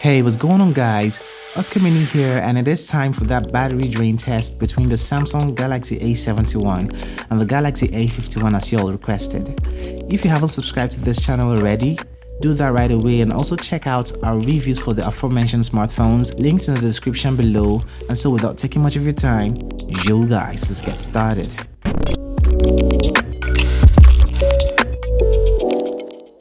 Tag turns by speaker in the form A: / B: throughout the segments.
A: Hey, what's going on guys? Oscarmini here, and it is time for that battery drain test between the Samsung Galaxy A71 and the Galaxy A51 as you all requested. If you haven't subscribed to this channel already, do that right away, and also check out our reviews for the aforementioned smartphones linked in the description below. And so without taking much of your time, yo guys, let's get started.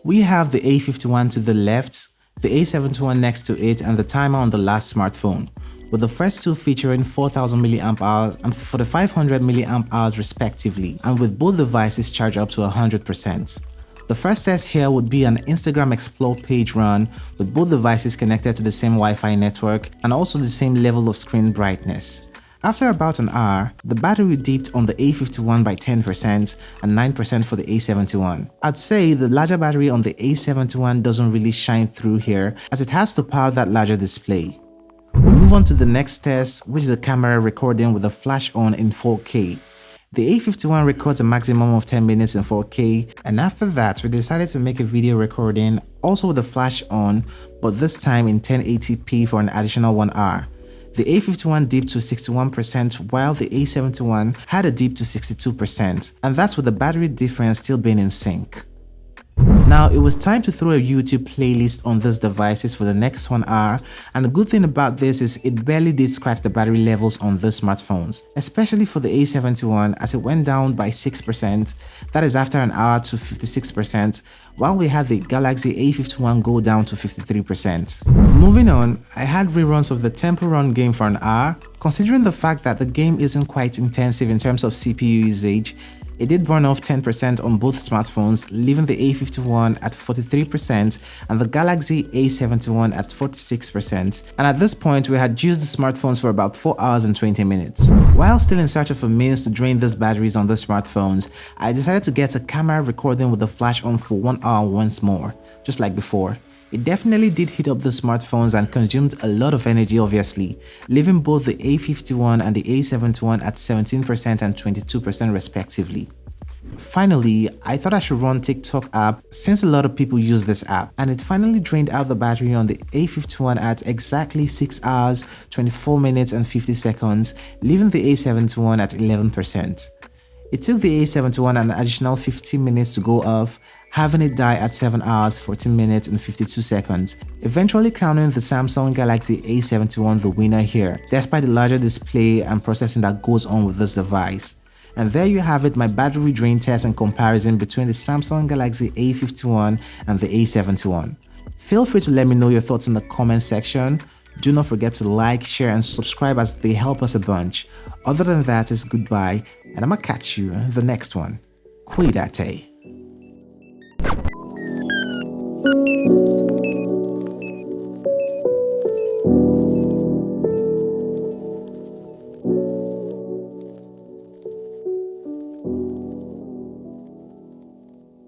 A: We have the A51 to the left, the A71 next to it, and the timer on the last smartphone, with the first two featuring 4000 mAh and 4500 mAh respectively, and with both devices charged up to 100%. The first test here would be an Instagram Explore page run with both devices connected to the same Wi-Fi network and also the same level of screen brightness. After about an hour, the battery dipped on the A51 by 10% and 9% for the A71. I'd say the larger battery on the A71 doesn't really shine through here, as it has to power that larger display. We move on to the next test, which is the camera recording with the flash on in 4K. The A51 records a maximum of 10 minutes in 4K, and after that we decided to make a video recording also with the flash on, but this time in 1080p for an additional 1 hour. The A51 dipped to 61% while the A71 had a dip to 62%, and that's with the battery difference still being in sync. Now it was time to throw a YouTube playlist on these devices for the next 1 hour, and the good thing about this is it barely did scratch the battery levels on these smartphones, especially for the A71, as it went down by 6%, that is after an hour, to 56%, while we had the Galaxy A51 go down to 53%. Moving on, I had reruns of the Temple Run game for an hour. Considering the fact that the game isn't quite intensive in terms of CPU usage, it did burn off 10% on both smartphones, leaving the A51 at 43% and the Galaxy A71 at 46%. And at this point, we had used the smartphones for about 4 hours and 20 minutes. While still in search of a means to drain these batteries on the smartphones, I decided to get a camera recording with the flash on for 1 hour once more, just like before. It definitely did heat up the smartphones and consumed a lot of energy obviously, leaving both the A51 and the A71 at 17% and 22% respectively. Finally, I thought I should run TikTok app since a lot of people use this app, and it finally drained out the battery on the A51 at exactly 6 hours, 24 minutes and 50 seconds, leaving the A71 at 11%. It took the A71 an additional 15 minutes to go off, having it die at 7 hours, 14 minutes and 52 seconds, eventually crowning the Samsung Galaxy A71 the winner here, despite the larger display and processing that goes on with this device. And there you have it, my battery drain test and comparison between the Samsung Galaxy A51 and the A71. Feel free to let me know your thoughts in the comment section. Do not forget to like, share and subscribe, as they help us a bunch. Other than that, it's goodbye, and I'ma catch you in the next one. Cuídate.